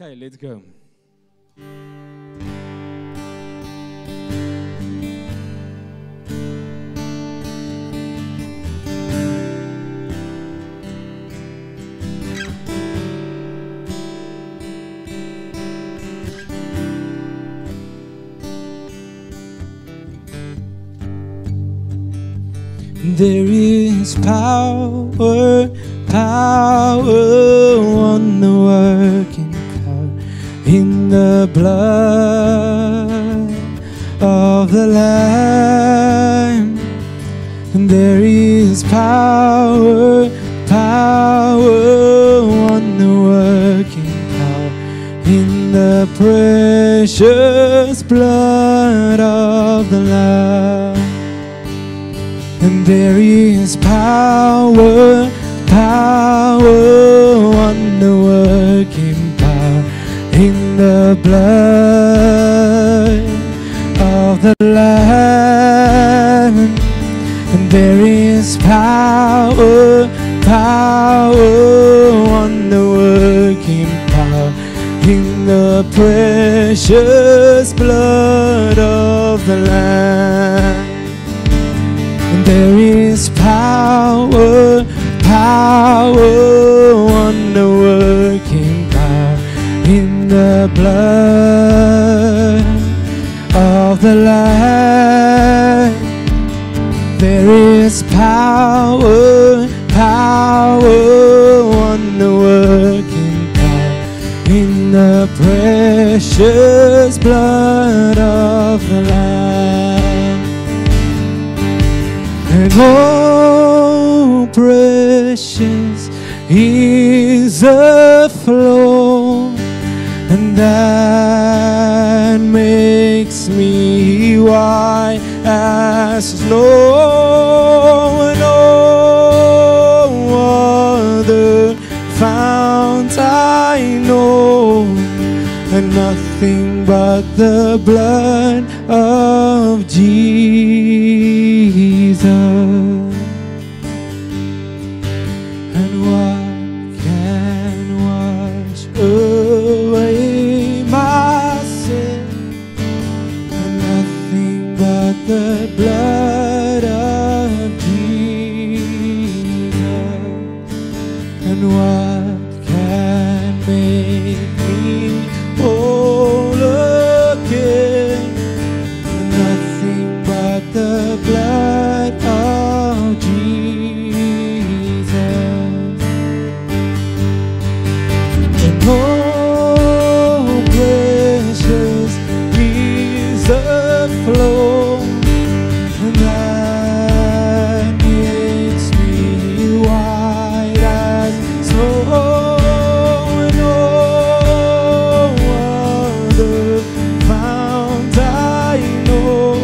Okay, let's go. There is power, power, wonder-working power in the blood of the Lamb. And there is power, power, wonder-working power in the precious blood of the Lamb. And there is power, power, wonder-working power in the blood of the Lamb. And there is power, power, wonder-working power in the precious blood of the Lamb. There is power, power, wonder-working power in the blood of the Lamb. There is power, power, wonder-working power in the precious blood of the Lamb. And oh, precious is the flow, and that makes me white as snow. And no other fount I know, and nothing but the blood of Jesus. And what can wash away my sin? And nothing but the blood of Jesus. And what can make me whole again? And nothing but the blood of Jesus. And oh, precious is the flow, and that makes me white as snow. And no other fount I know,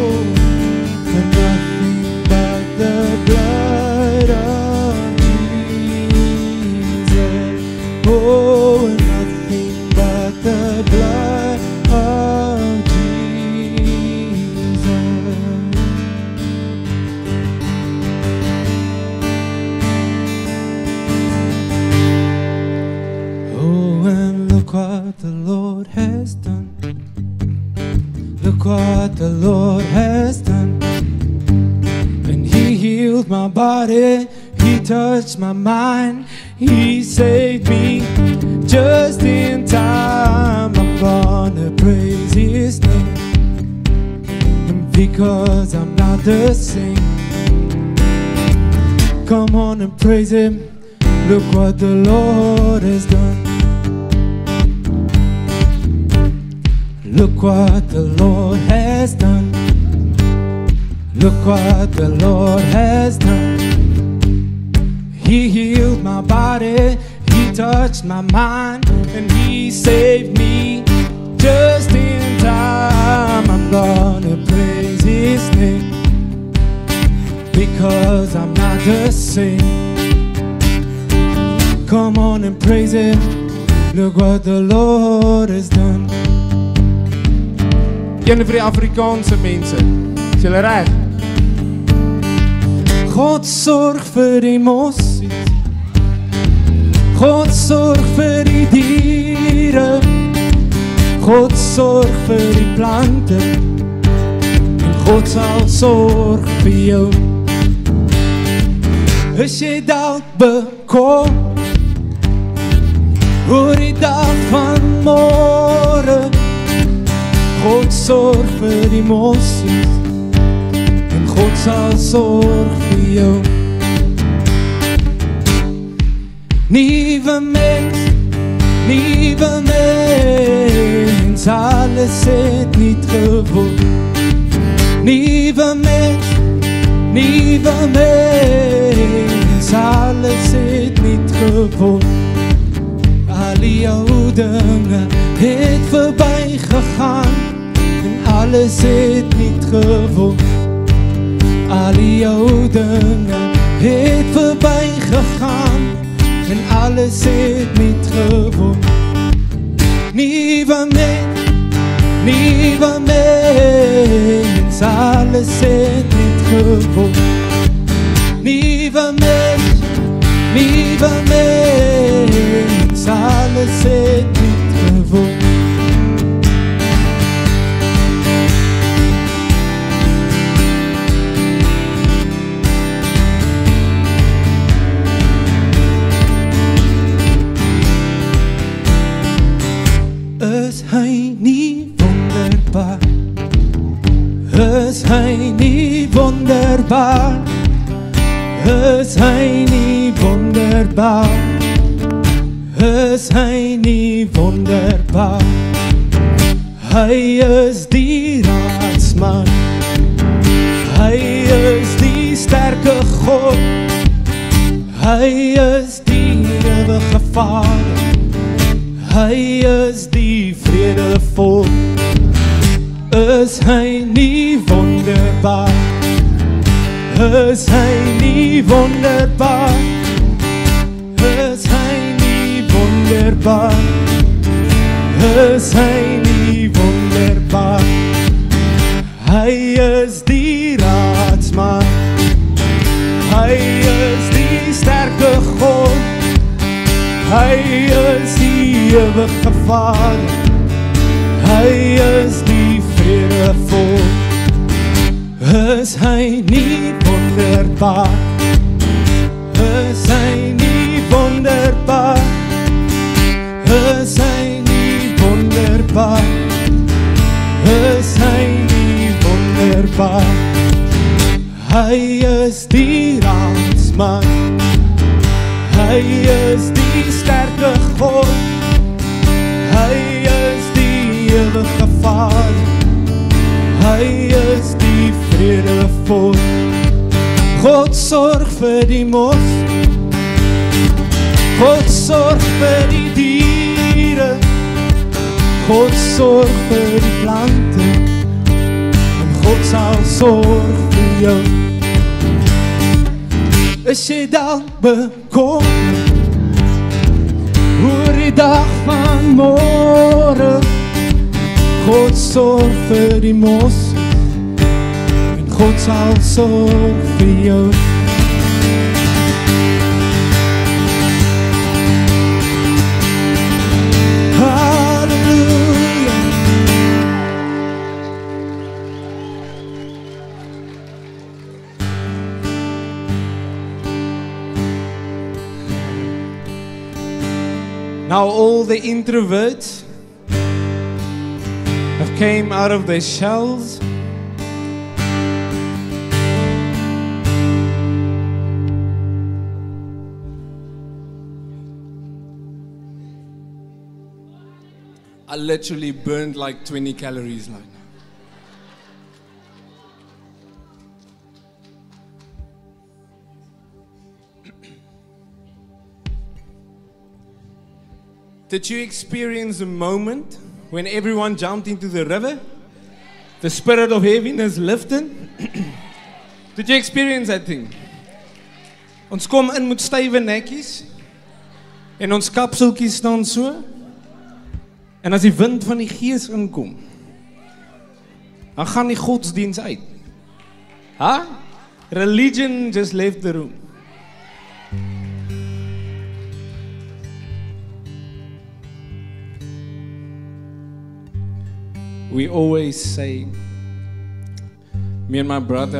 and nothing but the blood of Jesus. Oh, and nothing but the blood of Jesus. Oh, and look what the Lord has done. Look what the Lord has done. And He healed my body, He touched my mind, He saved me just in time. I'm gonna praise His name, and because I'm not the same. Come on and praise Him. Look what the Lord has done. Look what the Lord has done. Look what the Lord has done. He healed my body, He touched my mind, and He saved me just in time. I'm gonna praise His name, because I'm not the same. Come on and praise Him. Look what the Lord has done. Een vir die Afrikaanse mense. Is julle reg? God sorg vir die mossies. God sorg vir die diere. God sorg vir die plante en God sal sorg vir jou. Is jy dalk bekommerd oor die dag van môre? God sorg vir die mossies en God sal sorg vir jou. Nuwe mens, alles het niet geword. Nuwe mens, alles het niet geword. Al die ou dinge het verby gegaan en alles het niet geword. Al die ou dinge het verby gegaan en alles het niet geword. Nuwe mens, alles het niet geword. Nuwe mens, alles het niet geword. Is hy nie wonderbaar? Is hy nie wonderbaar? Is hy nie wonderbaar? Is hy nie wonderbaar? Hy is die raadsman, hy is die sterke God, hy is die ewige Vader, hy is die vredevol. Is hy nie wonderbaar? Is hy nie wonderbaar? Is hy nie wonderbaar? Is hy nie wonderbaar? Hy is die raadsman, hy is die sterke God, hy is die ewige Vader, hy is die vredevol. Is hy nie wonderbaar? Is hy nie wonderbaar? Is hy nie wonderbaar? Is hy nie wonderbaar? Hy is die raadsman, hy is die sterke God, hy is die ewige Vader, hy is die vredevol. God sorg vir die mos, God sorg vir die diere, God sorg vir die plante en God sal sorg vir jou. Is jy dalk bekommerd oor die dag van môre? God sorg vir die mos en God sal sorg vir jou. Hallelujah. Now all the introverts have came out of their shells. I literally burned like 20 calories like now. Did you experience a moment when everyone jumped into the river? The spirit of heaviness lifted? Did you experience that thing? Ons kom in met stywe nekkies en ons kapseltjies staan so. En as die wind van die gees inkom, dan gaan die godsdiens uit. Ha? Religion just left the room. we always say, me and my brother,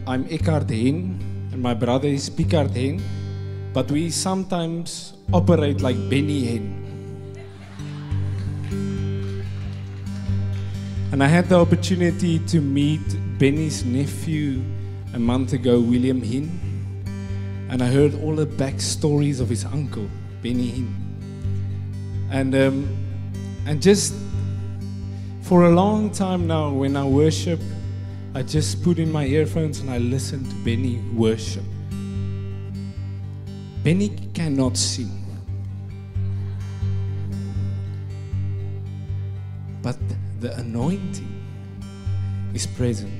I'm Eckhart Hen, and my brother is Picard Hen, but we sometimes operate like Benny Hen. And I had the opportunity to meet Benny's nephew a month ago, William Hen, and I heard all the backstories of his uncle, Benny Hen. And just for a long time now, when I worship, I just put in my earphones and I listen to Benny worship. Benny cannot sing, but the anointing is present.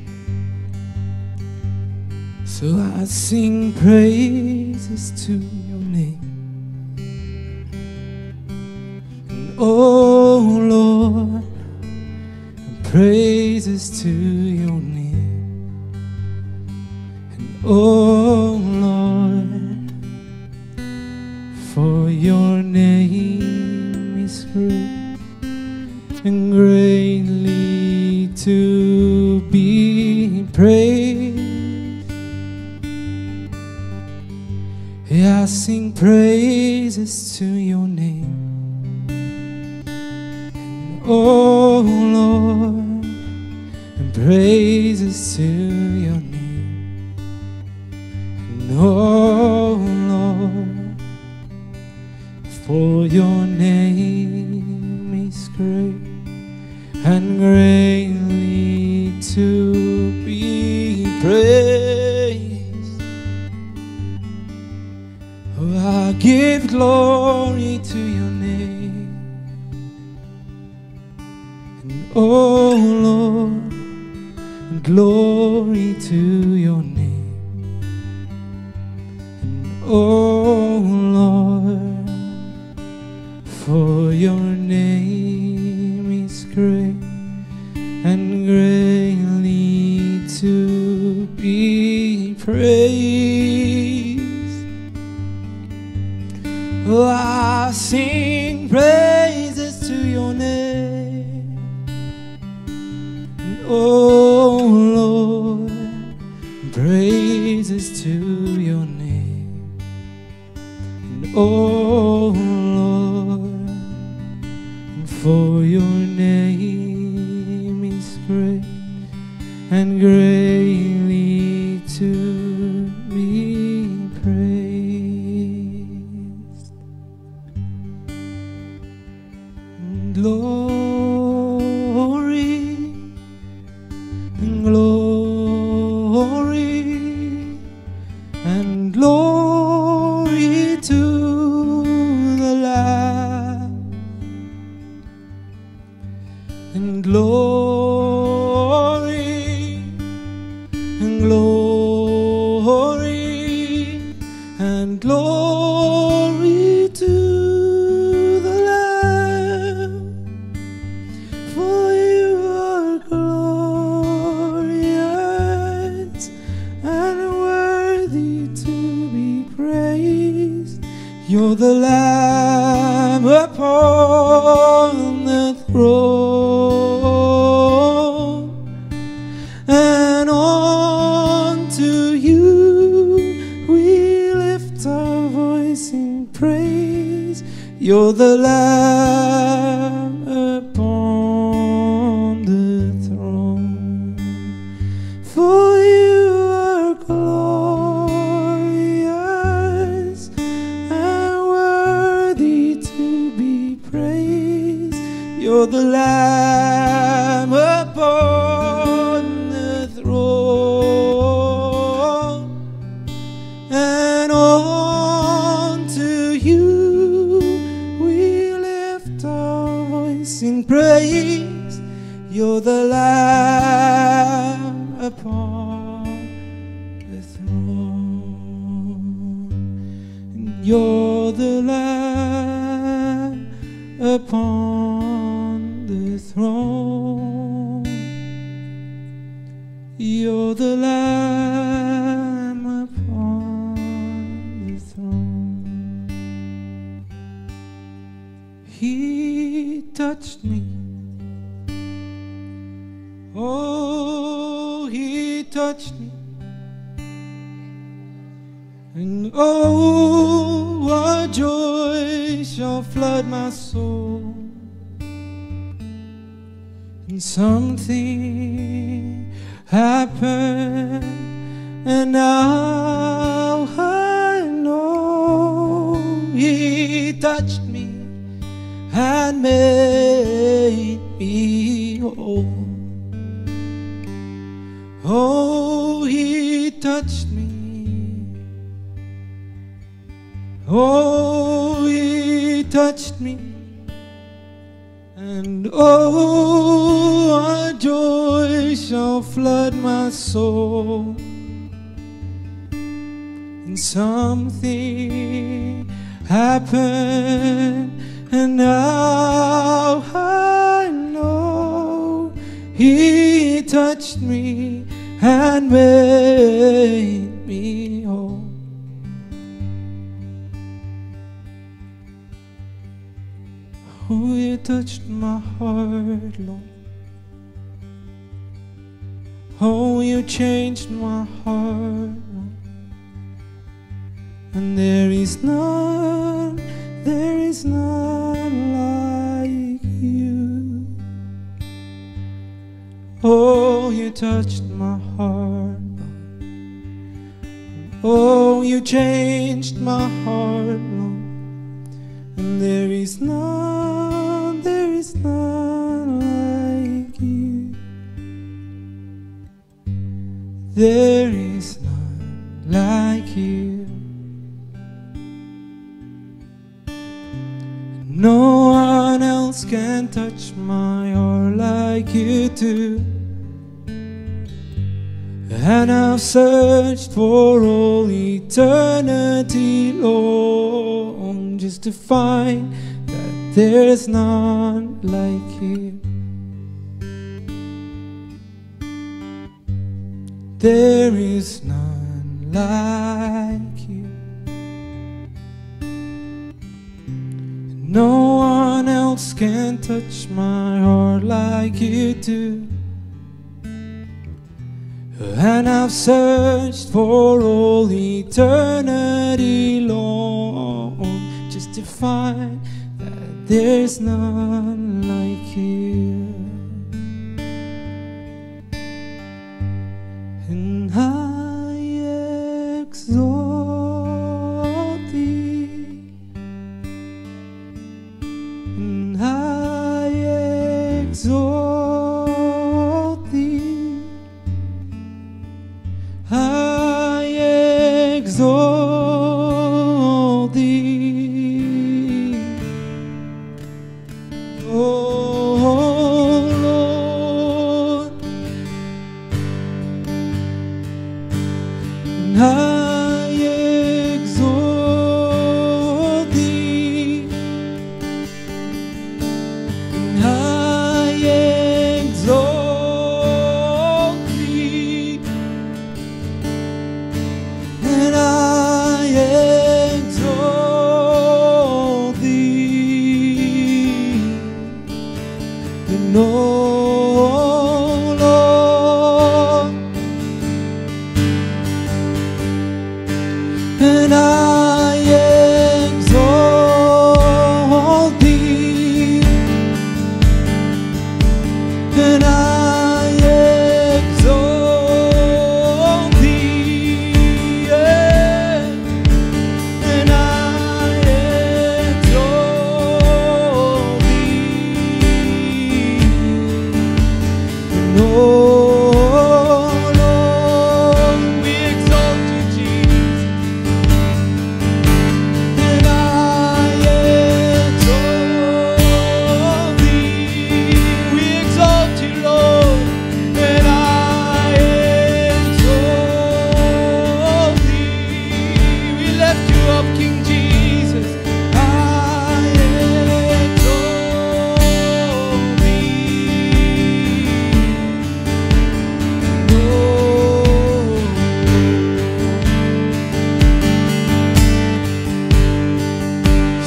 So I sing praises to your name. And oh Lord, praises to your name. And oh Lord, for your name is great and greatly to be praised. I sing praises to your name. And oh Lord, and praises to your name. And oh Lord, for your name is great and greatly to be praised. Oh, I give glory to your name. And oh Lord, and glory to your name. And oh Lord, for your name is great and greatly to be praised. Oh, I sing praises to your name. And oh Lord, praises to your name. And oh Lord, for your name is great and greatly to be praised. Glory and glory and glory to the Lamb, and glory and glory and glory to the Lamb, for you are glorious and worthy to be praised. You're the Lamb upon the throne, and unto you we lift our voice in praise. You're the Lamb upon the throne, for you are glorious and worthy to be praised. You're the Lamb upon the throne, and unto you we lift our voice in praise. You're the Lamb upon the throne, and you're the Lamb upon the throne. You're the Lamb upon the throne. He touched me touched me. And oh, what joy shall flood my soul. And something happened, and now I know He touched me and made me whole. Oh, He touched me. Oh, He touched me. And oh, what joy shall flood my soul. And something happened, and now I know He touched me and made me whole. Oh, You touched my heart, Lord. Oh, You changed my heart, Lord. And there is none like You. Oh, You touched my heart, Lord. Oh, You changed my heart, Lord. And there is none like You. There is none like You. No one else can touch my heart like You do. And I've searched for all eternity long just to find that there's none like You. There is none like You. No one else can touch my heart like You do. And I've searched for all eternity long just to find that there's none like You. And I exalt Thee, and I exalt Thee, I exalt Thee, oh Lord, and I exalt Thee, and I exalt Thee, and I exalt Thee, and oh Lord, and I exalt Thee, and I exalt Thee, yeah. And I exalt Thee, and oh Lord, we exalt You, Jesus. And I exalt Thee, we exalt You, Lord. And I exalt Thee, we lift You up, King Jesus. I exalt Thee, oh,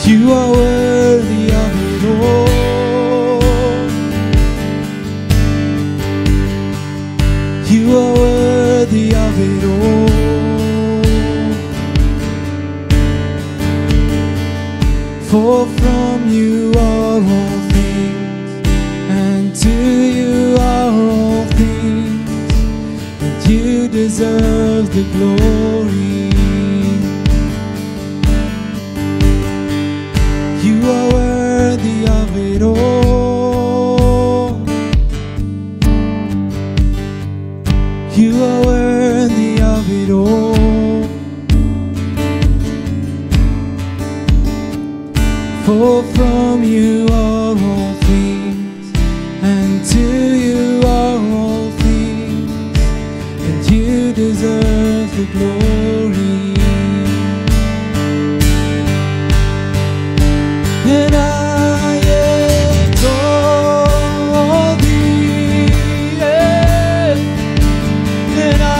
You are worthy of it all. You are worthy For from you are all things, and to you are all things, and you deserve the glory. You are worthy of it all. You are worthy of it all. For from you are all things, and to you are all things, and you deserve the glory. And I adore thee, yeah. And I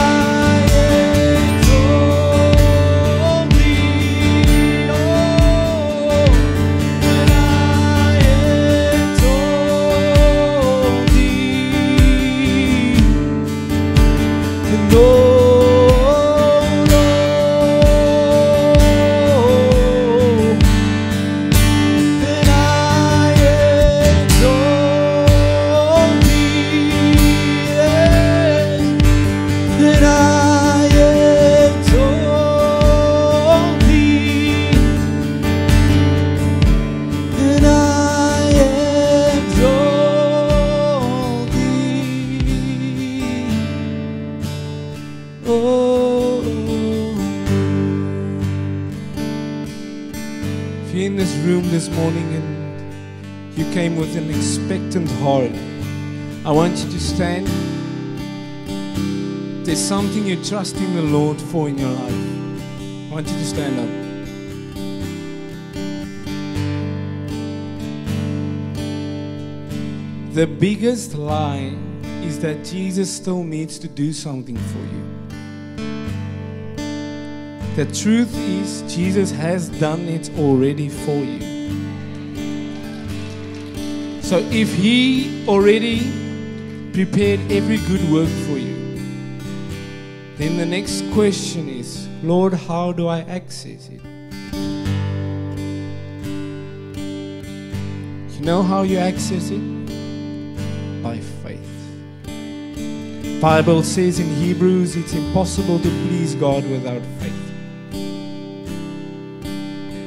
adore thee, oh. And I adore thee, and oh, if you're in this room this morning and you came with an expectant heart, I want you to stand. There's something you're trusting the Lord for in your life. I want you to stand up. The biggest lie is that Jesus still needs to do something for you. The truth is, Jesus has done it already for you. So if He already prepared every good work for you, then the next question is, Lord, how do I access it? You know how you access it? By faith. Bible says in Hebrews, it's impossible to please God without faith.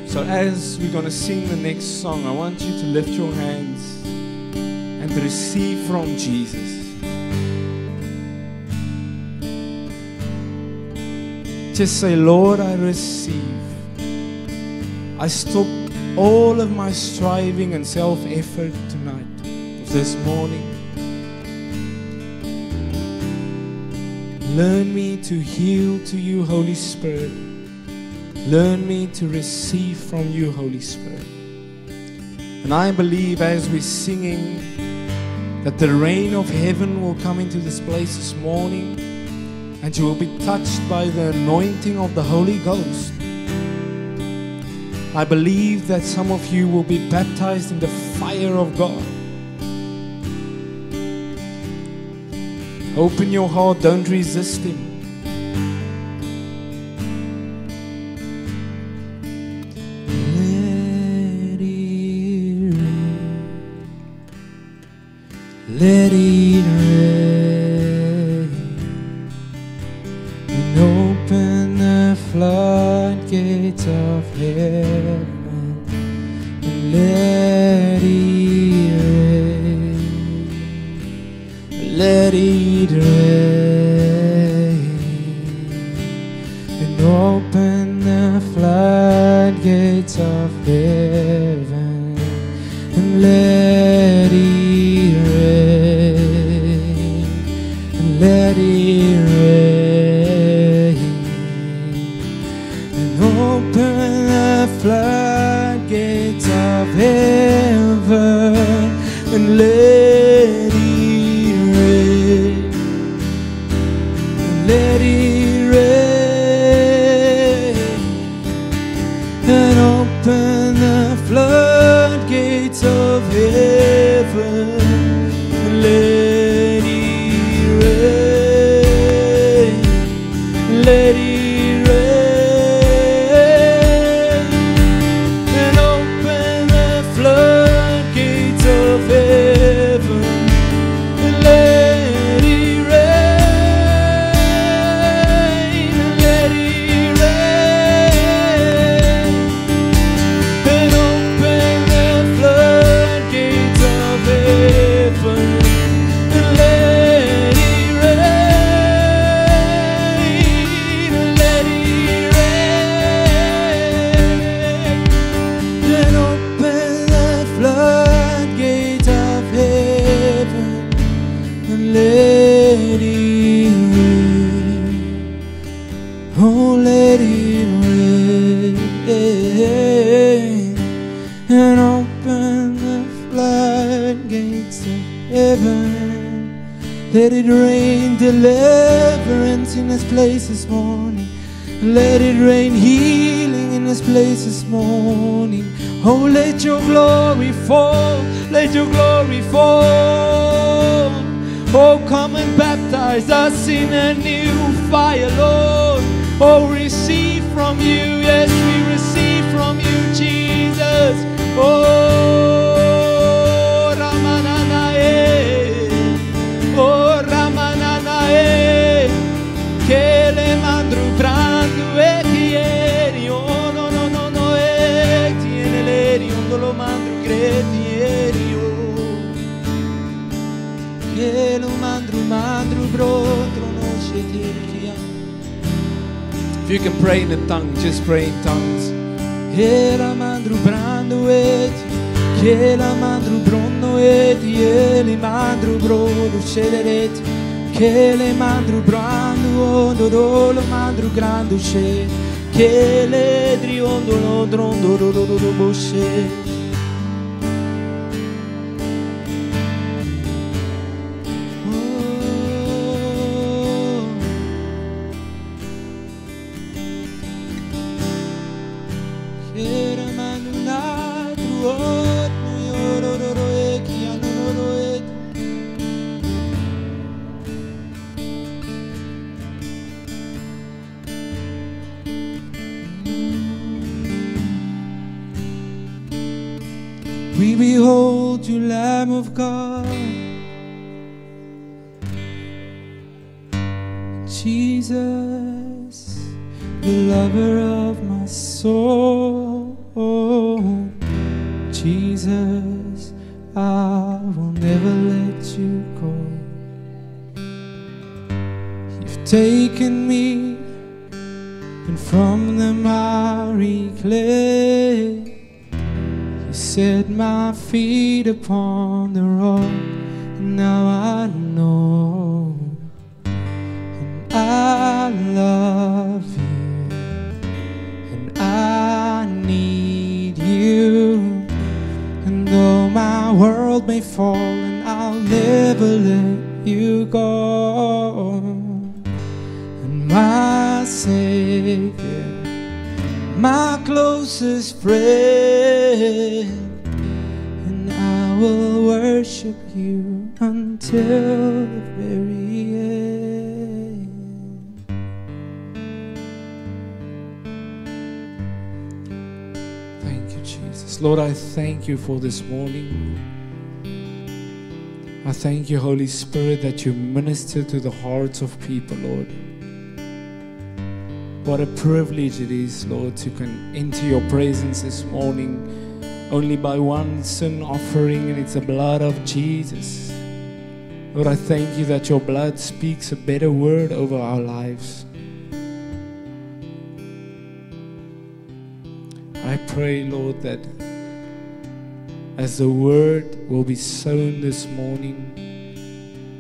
So as we're going to sing the next song, I want you to lift your hands and receive from Jesus. Just say, Lord, I receive. I stop all of my striving and self-effort tonight, this morning. Learn me to yield to you, Holy Spirit. Learn me to receive from you, Holy Spirit. And I believe as we're singing that the rain of heaven will come into this place this morning, and you will be touched by the anointing of the Holy Ghost. I believe that some of you will be baptized in the fire of God. Open your heart, don't resist Him. Let it rain, and open the floodgates of heaven, and let it rain, let it rain, and open the floodgates of heaven, and let it let it rain, and open the floodgates of heaven, and let it rain, and let it rain, and open the floodgates of heaven, and let let it rain, and open Let it rain deliverance in this place this morning. Let it rain healing in this place this morning. Oh, let your glory fall. Let your glory fall. Oh, come and baptize us in a new fire, Lord. Oh, receive from you. Yes, we receive from you, Jesus. Oh, Ramananae. Oh, Ramananae. Che le mandru brando e tieni. Oh, no, no, no, no, e tiene l'eri. Oh, lo mandru gretieri. Che lo mandru brotro no scetiri. If you can pray in a tongue, just pray in tongues. Che la mandru brando e che la mandru bronno e li mandru brodo scelereti. Che le mandru brando do lo mandru grando sce. Che le driondo lo drondo do bosce. We behold you, Lamb of God, Jesus, the lover of my soul. Jesus, I will never let you go. You've taken me, and from the miry clay set my feet upon the rock, and now I know, and I love you, and I need you. And though my world may fall, and I'll never let you go. And my Savior, my closest friend, and I will worship you until the very end. Thank you, Jesus. Lord, I thank you for this morning. I thank you, Holy Spirit, that you minister to the hearts of people, Lord. What a privilege it is, Lord, to come into your presence this morning only by one sin offering, and it's the blood of Jesus. Lord, I thank you that your blood speaks a better word over our lives. I pray, Lord, that as the word will be sown this morning,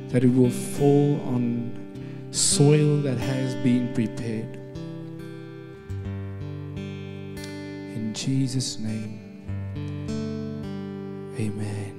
that it will fall on soil that has been prepared. In Jesus' name, amen.